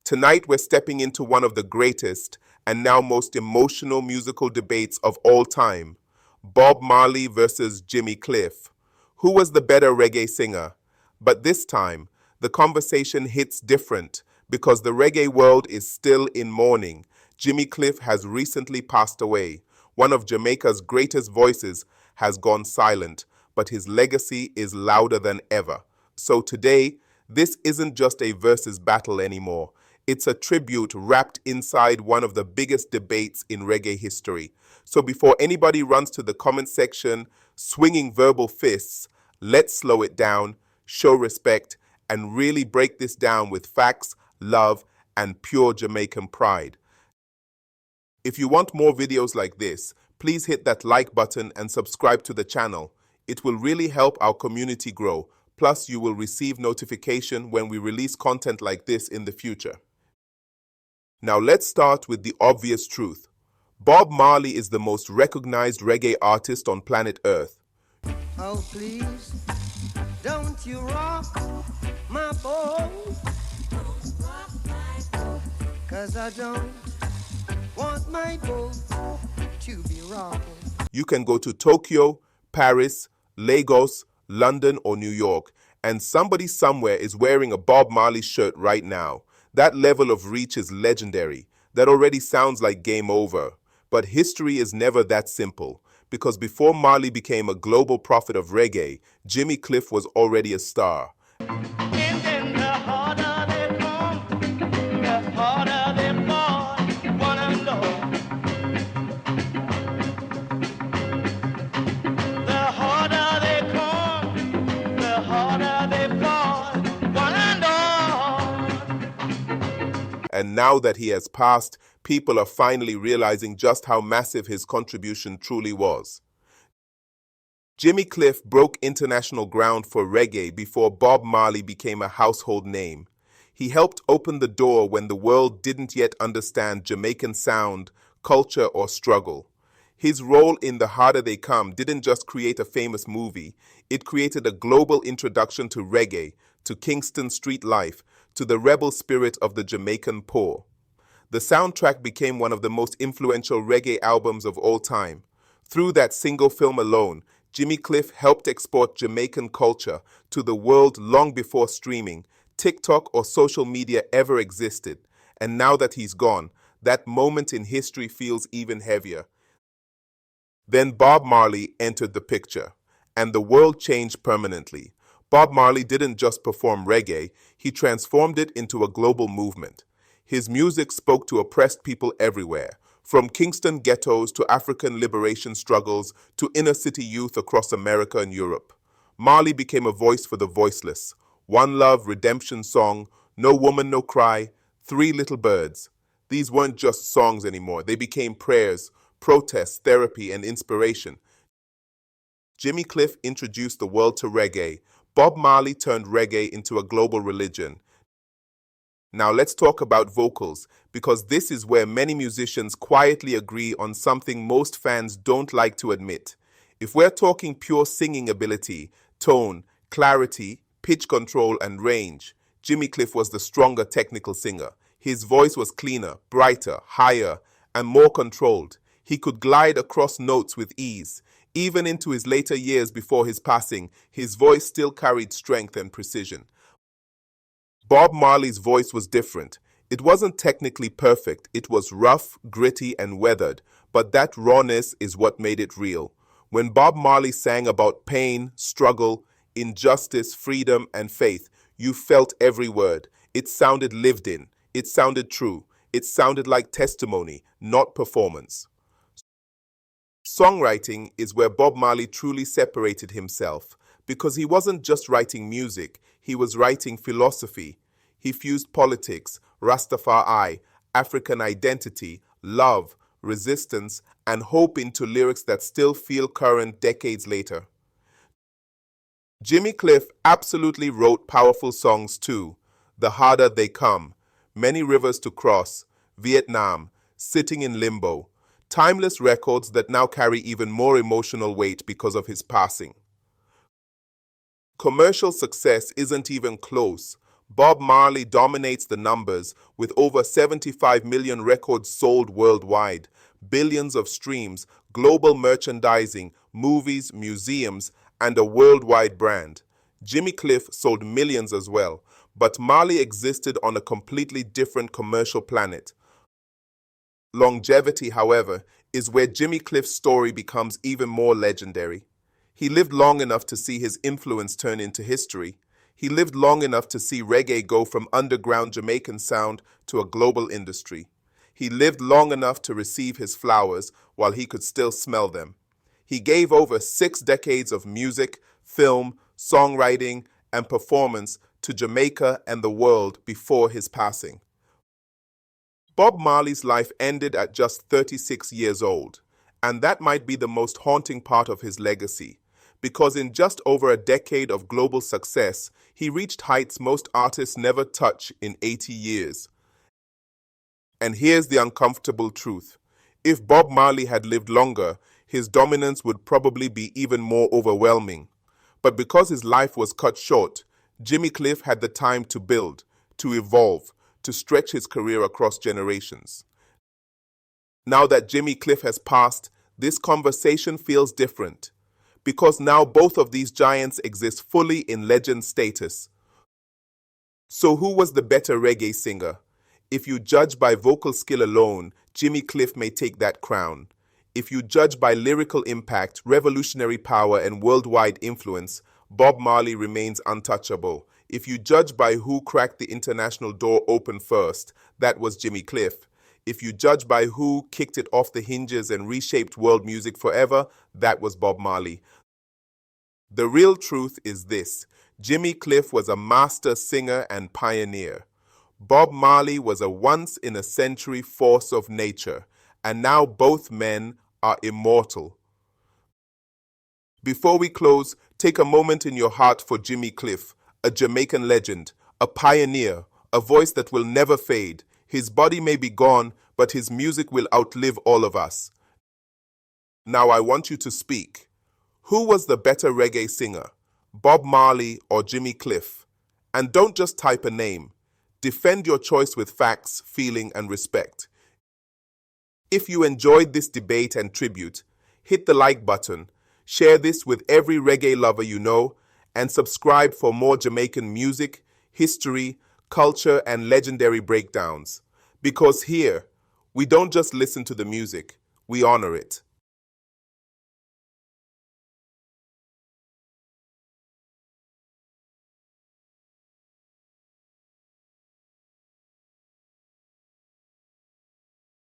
Tonight, we're stepping into one of the greatest and now most emotional musical debates of all time. Bob Marley versus Jimmy Cliff. Who was the better reggae singer? But this time, the conversation hits different because the reggae world is still in mourning. Jimmy Cliff has recently passed away. One of Jamaica's greatest voices has gone silent, but his legacy is louder than ever. So today, this isn't just a versus battle anymore. It's a tribute wrapped inside one of the biggest debates in reggae history. So before anybody runs to the comment section swinging verbal fists, let's slow it down, show respect, and really break this down with facts, love, and pure Jamaican pride. If you want more videos like this, please hit that like button and subscribe to the channel. It will really help our community grow. Plus, you will receive notification when we release content like this in the future. Now let's start with the obvious truth. Bob Marley is the most recognized reggae artist on planet Earth. Oh please, don't you rock my boat, 'cause I don't want my boat to be rocking. You can go to Tokyo, Paris, Lagos, London, or New York, and somebody somewhere is wearing a Bob Marley shirt right now. That level of reach is legendary. That already sounds like game over. But history is never that simple, because before Marley became a global prophet of reggae, Jimmy Cliff was already a star. And then the harder they come, the harder they fall, wanna know. The harder they come, the harder they fall, wanna know. And now that he has passed, people are finally realizing just how massive his contribution truly was. Jimmy Cliff broke international ground for reggae before Bob Marley became a household name. He helped open the door when the world didn't yet understand Jamaican sound, culture, or struggle. His role in The Harder They Come didn't just create a famous movie, it created a global introduction to reggae, to Kingston street life, to the rebel spirit of the Jamaican poor. The soundtrack became one of the most influential reggae albums of all time. Through that single film alone, Jimmy Cliff helped export Jamaican culture to the world long before streaming, TikTok, or social media ever existed. And now that he's gone, that moment in history feels even heavier. Then Bob Marley entered the picture, and the world changed permanently. Bob Marley didn't just perform reggae, he transformed it into a global movement. His music spoke to oppressed people everywhere, from Kingston ghettos to African liberation struggles to inner-city youth across America and Europe. Marley became a voice for the voiceless. One Love, Redemption Song, No Woman, No Cry, Three Little Birds. These weren't just songs anymore. They became prayers, protests, therapy, and inspiration. Jimmy Cliff introduced the world to reggae. Bob Marley turned reggae into a global religion. Now let's talk about vocals, because this is where many musicians quietly agree on something most fans don't like to admit. If we're talking pure singing ability, tone, clarity, pitch control, and range, Jimmy Cliff was the stronger technical singer. His voice was cleaner, brighter, higher, and more controlled. He could glide across notes with ease. Even into his later years before his passing, his voice still carried strength and precision. Bob Marley's voice was different. It wasn't technically perfect, it was rough, gritty, and weathered, but that rawness is what made it real. When Bob Marley sang about pain, struggle, injustice, freedom, and faith, you felt every word. It sounded lived in, it sounded true, it sounded like testimony, not performance. Songwriting is where Bob Marley truly separated himself, because he wasn't just writing music, he was writing philosophy. He fused politics, Rastafari, African identity, love, resistance, and hope into lyrics that still feel current decades later. Jimmy Cliff absolutely wrote powerful songs too. The Harder They Come, Many Rivers to Cross, Vietnam, Sitting in Limbo. Timeless records that now carry even more emotional weight because of his passing. Commercial success isn't even close. Bob Marley dominates the numbers with over 75 million records sold worldwide, billions of streams, global merchandising, movies, museums, and a worldwide brand. Jimmy Cliff sold millions as well, but Marley existed on a completely different commercial planet. Longevity, however, is where Jimmy Cliff's story becomes even more legendary. He lived long enough to see his influence turn into history. He lived long enough to see reggae go from underground Jamaican sound to a global industry. He lived long enough to receive his flowers while he could still smell them. He gave over 6 decades of music, film, songwriting, and performance to Jamaica and the world before his passing. Bob Marley's life ended at just 36 years old, and that might be the most haunting part of his legacy, because in just over a decade of global success, he reached heights most artists never touch in 80 years. And here's the uncomfortable truth. If Bob Marley had lived longer, his dominance would probably be even more overwhelming. But because his life was cut short, Jimmy Cliff had the time to build, to evolve, to stretch his career across generations. Now that Jimmy Cliff has passed, this conversation feels different, because now both of these giants exist fully in legend status. So who was the better reggae singer? If you judge by vocal skill alone, Jimmy Cliff may take that crown. If you judge by lyrical impact, revolutionary power, and worldwide influence, Bob Marley remains untouchable. If you judge by who cracked the international door open first, that was Jimmy Cliff. If you judge by who kicked it off the hinges and reshaped world music forever, that was Bob Marley. The real truth is this: Jimmy Cliff was a master singer and pioneer. Bob Marley was a once-in-a-century force of nature, and now both men are immortal. Before we close, take a moment in your heart for Jimmy Cliff, a Jamaican legend, a pioneer, a voice that will never fade. His body may be gone, but his music will outlive all of us. Now I want you to speak. Who was the better reggae singer, Bob Marley or Jimmy Cliff? And don't just type a name. Defend your choice with facts, feeling, and respect. If you enjoyed this debate and tribute, hit the like button, share this with every reggae lover you know, and subscribe for more Jamaican music, history, culture, and legendary breakdowns. Because here, we don't just listen to the music, we honor it.